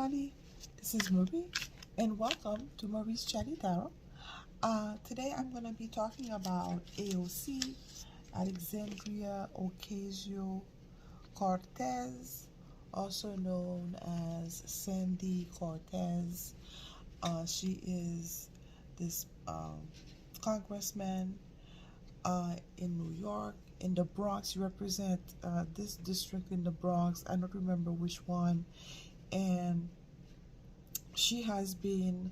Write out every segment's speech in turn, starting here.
everybody, this is Marie and welcome to Marie's Chatty Tarot. Today I'm going to be talking about AOC, Alexandria Ocasio-Cortez, also known as Sandy Cortez. She is this congressman in New York, in the Bronx. She represents this district in the Bronx. I don't remember which one. And she has been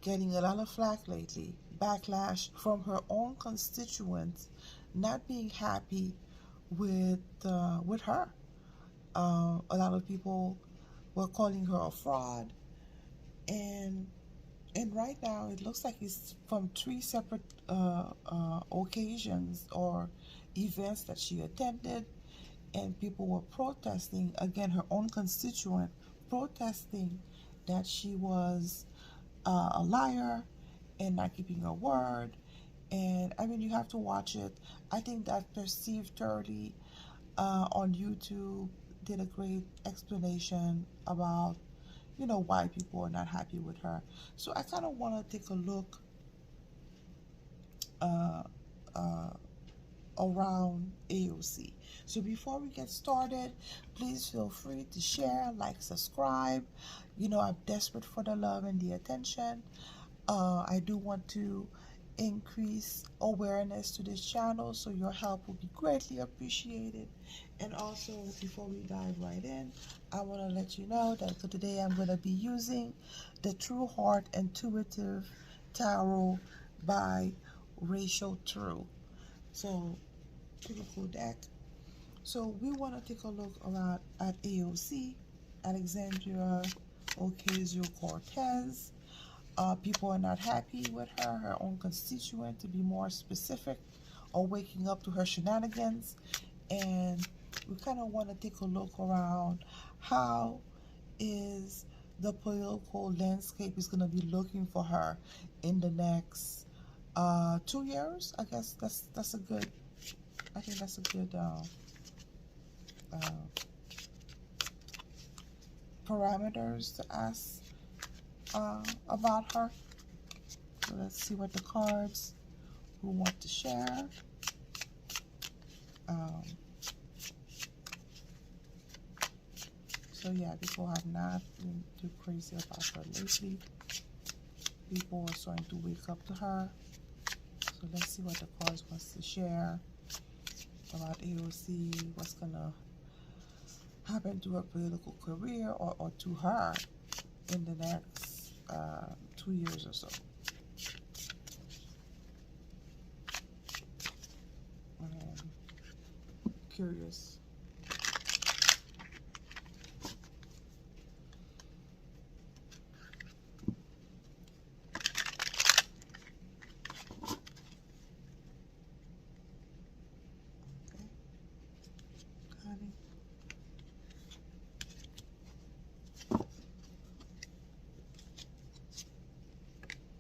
getting a lot of flack lately, backlash from her own constituents not being happy with her. A lot of people were calling her a fraud, and right now it looks like it's from three separate occasions or events that she attended, and people were protesting, again, her own constituent protesting that she was a liar and not keeping her word. And I mean, you have to watch it. I think that Perceived 30 on YouTube did a great explanation about, you know, why people are not happy with her. So I kind of want to take a look around AOC. So before we get started, please feel free to share, like, subscribe. You know, I'm desperate for the love and the attention. I do want to increase awareness to this channel, so your help will be greatly appreciated. And also, before we dive right in, I want to let you know that today I'm going to be using the True Heart Intuitive Tarot by Rachel True. So, pretty cool deck. So we want to take a look around at AOC, Alexandria Ocasio-Cortez. People are not happy with her own constituent, to be more specific, are waking up to her shenanigans. And we kind of want to take a look around how is the political landscape is going to be looking for her in the next 2 years. I guess that's a good, I think that's a good parameters to ask about her. So let's see what the cards who want to share. So yeah, people have not been too crazy about her lately. People are starting to wake up to her. So let's see what the cards wants to share about AOC, what's gonna happen to her political career or to her in the next 2 years or so. I'm curious.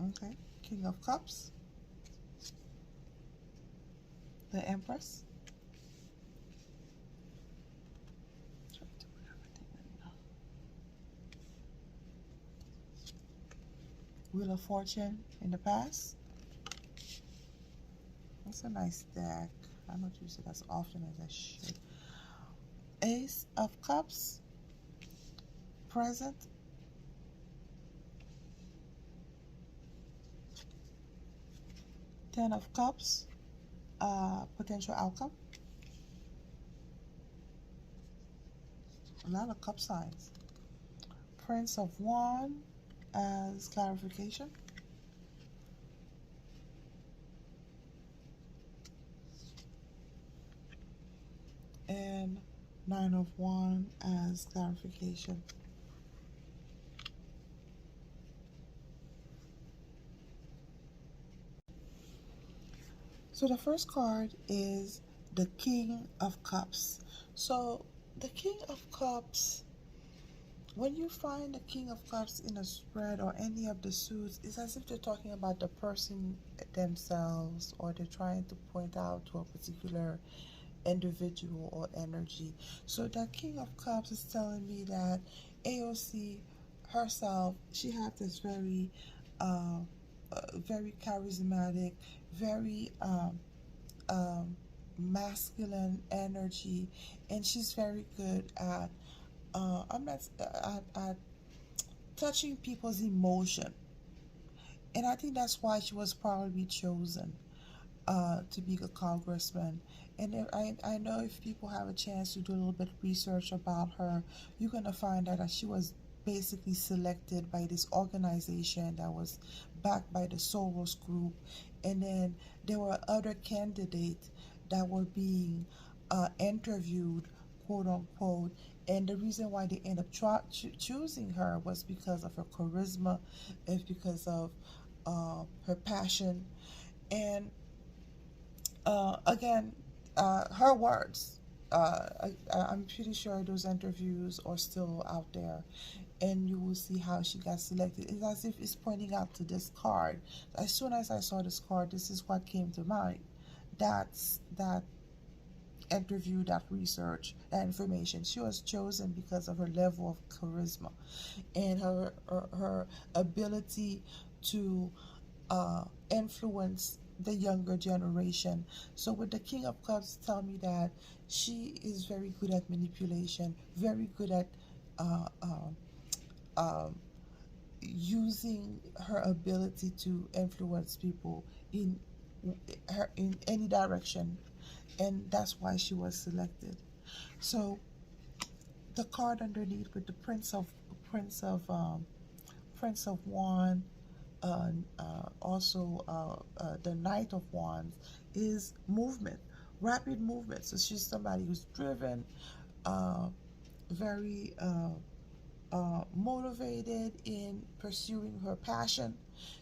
Okay, King of Cups, the Empress, Wheel of Fortune in the past. That's a nice deck. I don't use it as often as I should. Ace of Cups, present. Ten of Cups, potential outcome. A lot of cup signs. Prince of Wands as clarification. And Nine of Wands as clarification. So the first card is the King of Cups. So the King of Cups, when you find the King of Cups in a spread or any of the suits, it's as if they're talking about the person themselves, or they're trying to point out to a particular individual or energy. So that King of Cups is telling me that AOC herself, she had this uh, very charismatic, very um, masculine energy, and she's very good at I'm not at touching people's emotion, and I think that's why she was probably chosen to be a congressman. And I know if people have a chance to do a little bit of research about her, you're going to find out that she was basically selected by this organization that was backed by the Soros Group. And then there were other candidates that were being interviewed, quote unquote. And the reason why they ended up choosing her was because of her charisma, it's because of her passion. And again, her words. I'm pretty sure those interviews are still out there, and you will see how she got selected. It's as if it's pointing out to this card. As soon as I saw this card, this is what came to mind. That's that interview, that research, that information. She was chosen because of her level of charisma and her ability to influence the younger generation. So with the King of Cups, tell me that she is very good at manipulation, very good at uh, uh, um, using her ability to influence people in in any direction, and that's why she was selected. So the card underneath with the Prince of Wand, also the Knight of Wands, is movement, rapid movement. So she's somebody who's driven, uh, very motivated in pursuing her passion.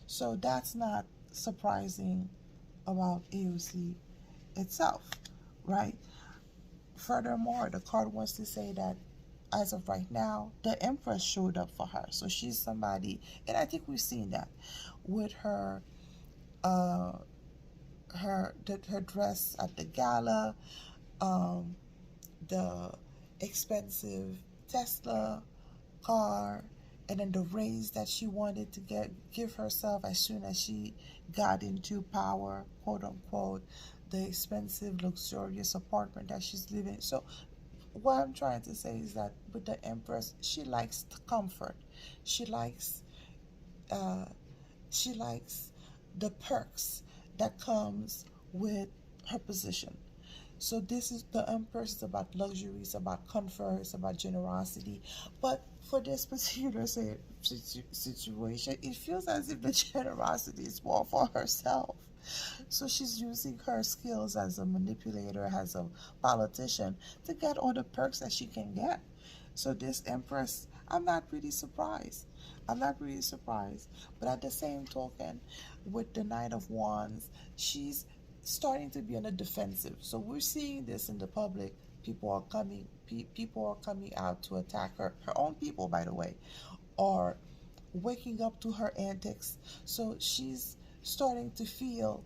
So that's not surprising about AOC itself, right? Furthermore, the card wants to say that as of right now, the Empress showed up for her. So she's somebody, and I think we've seen that with uh, her dress at the gala, um, the expensive Tesla car, and then the raise that she wanted to give herself as soon as she got into power, quote unquote, the expensive luxurious apartment that she's living. So what I'm trying to say is that with the Empress, she likes comfort. She likes uh, she likes the perks that comes with her position. So this is the Empress is about luxury, it's about comfort, it's about generosity. But for this particular situation, it feels as if the generosity is more for herself. So she's using her skills as a manipulator, as a politician, to get all the perks that she can get. So this Empress, I'm not really surprised. I'm not really surprised. But at the same token, with the Knight of Wands, she's starting to be on the defensive. So we're seeing this in the public. People are coming out to attack her. Her own people, by the way, are waking up to her antics. So she's starting to feel,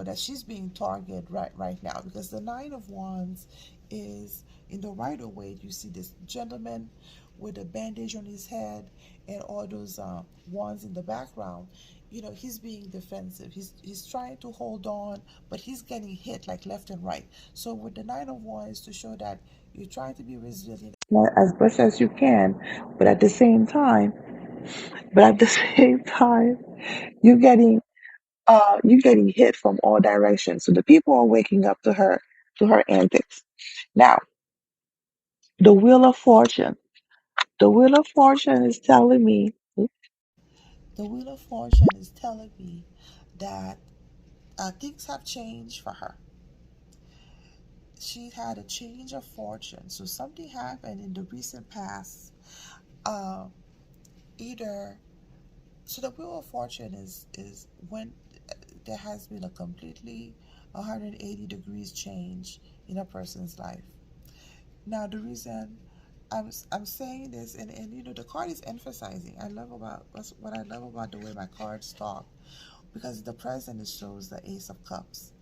that she's being targeted right now, because the Nine of Wands is in the right of way. You see this gentleman with a bandage on his head and all those wands in the background. He's being defensive. He's trying to hold on, but he's getting hit like left and right. So with the Nine of Wands, to show that you're trying to be resilient as much as you can, but at the same time, you're getting you're getting hit from all directions. So the people are waking up to her antics. Now, the Wheel of Fortune. The Wheel of Fortune is telling me. The Wheel of Fortune is telling me that things have changed for her. She had a change of fortune. So something happened in the recent past. Uh, either So the Wheel of Fortune is when there has been a completely 180 degrees change in a person's life. Now the reason I'm saying this, and the card is emphasizing. I love about what I love about the way my cards talk, because the present, it shows the Ace of Cups.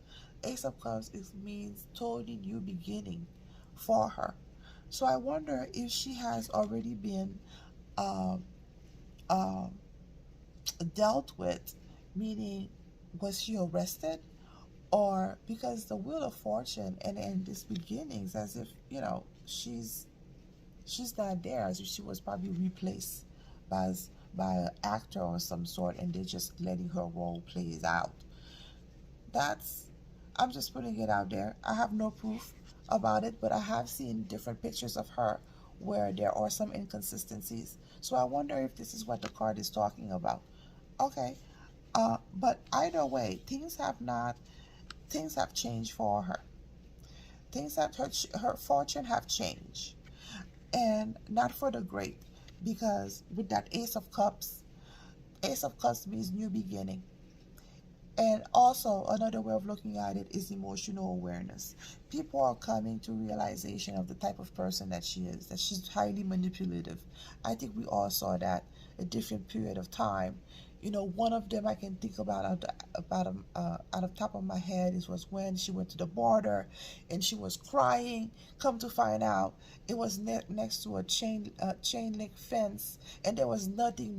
Ace of Cups means totally new beginning for her. So I wonder if she has already been um, um, dealt with, meaning was she arrested, or because the Wheel of Fortune and this beginnings, as if she's not there, as if she was probably replaced by by an actor or some sort, and they're just letting her role plays out. That's I'm just putting it out there. I have no proof about it, but I have seen different pictures of her where there are some inconsistencies. So I wonder if this is what the card is talking about. Okay. But either way, things have changed for her. Things have her fortune have changed, and not for the great, because with that Ace of Cups means new beginning. And also, another way of looking at it is emotional awareness. People are coming to realization of the type of person that she is, that she's highly manipulative. I think we all saw that a different period of time. One of them I can think about out of top of my head was when she went to the border and she was crying. Come to find out, it was next to a chain link fence, and there was nothing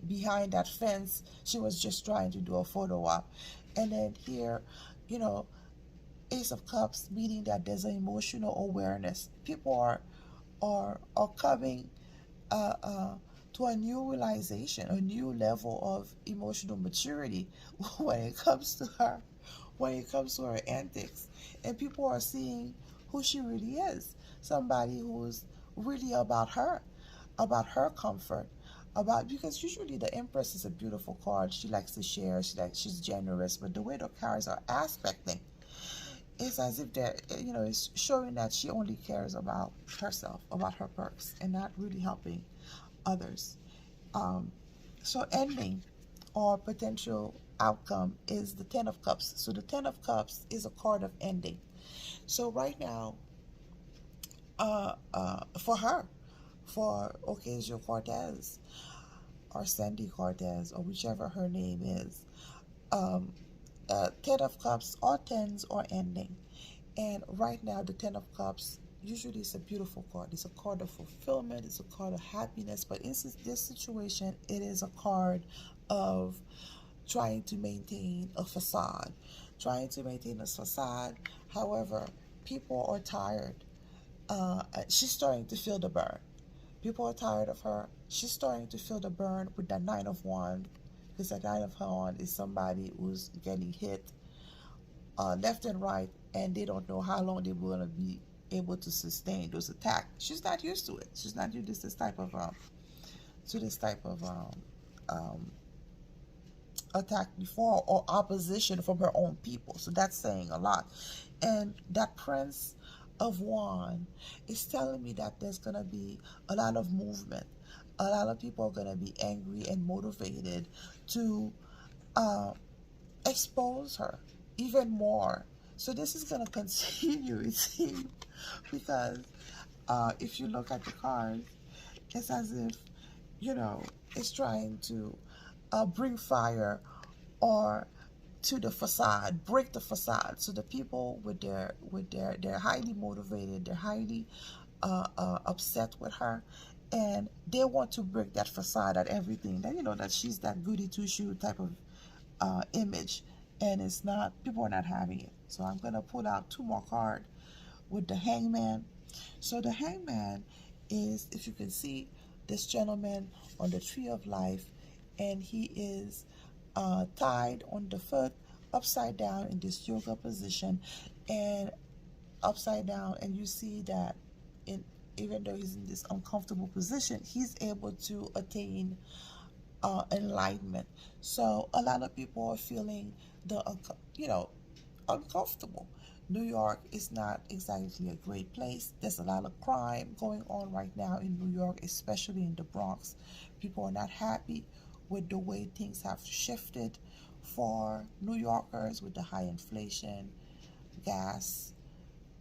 behind that fence. She was just trying to do a photo op, and then here, you know, Ace of Cups, meaning that there's an emotional awareness. People are coming uh, uh, to a new realization, a new level of emotional maturity when it comes to her antics, and people are seeing who she really is. Somebody who's really about her comfort, because usually the Empress is a beautiful card. She likes to share. She's generous, but the way the cards are aspecting, it's as if it's showing that she only cares about herself, about her perks, and not really helping others. Um, so ending or potential outcome is the Ten of Cups. So the Ten of Cups is a card of ending. So right now, for her, for Ocasio Cortez or Sandy Cortez or whichever her name is, um, Ten of Cups or tens or ending. And right now, the Ten of Cups usually is a beautiful card. It's a card of fulfillment. It's a card of happiness. But in this situation, it is a card of trying to maintain a facade. Trying to maintain a facade. However, people are tired. She's starting to feel the burn. People are tired of her. She's starting to feel the burn with that Nine of Wands. Because that Nine of Wands is somebody who's getting hit left and right, and they don't know how long they're going to be able to sustain those attacks. She's not used to it. She's not used to this type of um, attack before, or opposition from her own people. So that's saying a lot. And that Prince of Wands is telling me that there's going to be a lot of movement. A lot of people are going to be angry and motivated to expose her even more. So this is going to continue, it seems, because if you look at the cards, it's as if, it's trying to bring fire or to the facade, break the facade. So the people they're highly motivated, they're highly upset with her, and they want to break that facade at everything. That that she's that goody two shoe type of image, and it's not. People are not having it. So I'm gonna pull out two more cards with the Hangman. So the Hangman is, if you can see, this gentleman on the Tree of Life, and he is tied on the foot, upside down in this yoga position, and upside down, and you see that even though he's in this uncomfortable position, he's able to attain enlightenment. So a lot of people are feeling uncomfortable. New York is not exactly a great place. There's a lot of crime going on right now in New York, especially in the Bronx. People are not happy with the way things have shifted for New Yorkers, with the high inflation, gas,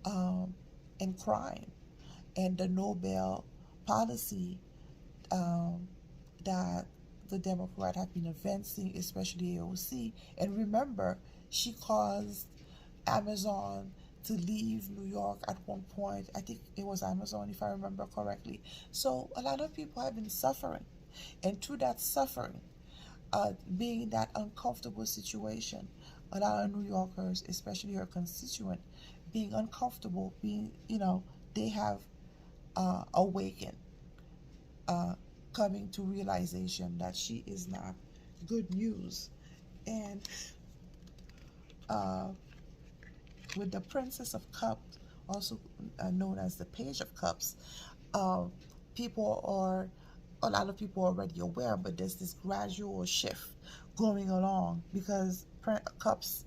and crime, and the no bail policy that the Democrats have been advancing, especially AOC. And remember, she caused Amazon to leave New York at one point. I think it was Amazon, if I remember correctly. So a lot of people have been suffering, and through that suffering, being in that uncomfortable situation, a lot of New Yorkers, especially her constituent, being uncomfortable, being, they have awakened, uh, coming to realization that she is not good news. And uh, with the Princess of Cups, also known as the Page of Cups, uh, a lot of people are already aware, but there's this gradual shift going along because cups,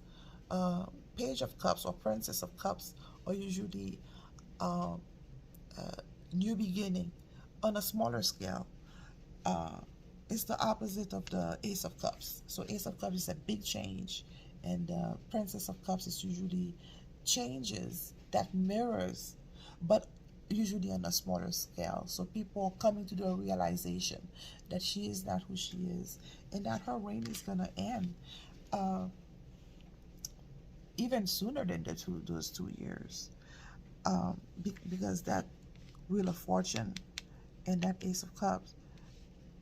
uh, Page of Cups or Princess of Cups are usually uh, new beginning on a smaller scale. Uh, it's the opposite of the Ace of Cups. So Ace of Cups is a big change, and Princess of Cups is usually changes that mirrors, but usually on a smaller scale. So people coming to the realization that she is not who she is, and that her reign is gonna end uh, even sooner than those 2 years, because that Wheel of Fortune and that Ace of Cups,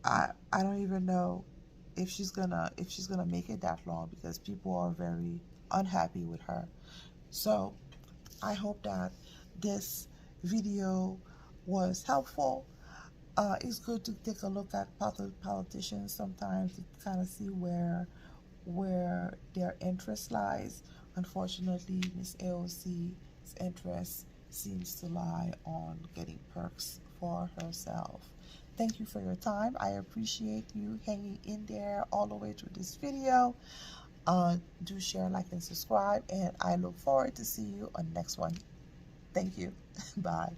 I don't even know if she's gonna make it that long, because people are very unhappy with her. So I hope that this video was helpful. It's good to take a look at politicians sometimes to kind of see where their interest lies. Unfortunately, Miss AOC's interest seems to lie on getting perks for herself. Thank you for your time. I appreciate you hanging in there all the way through this video. Do share, like, and subscribe, and I look forward to see you on the next one. Thank you. Bye.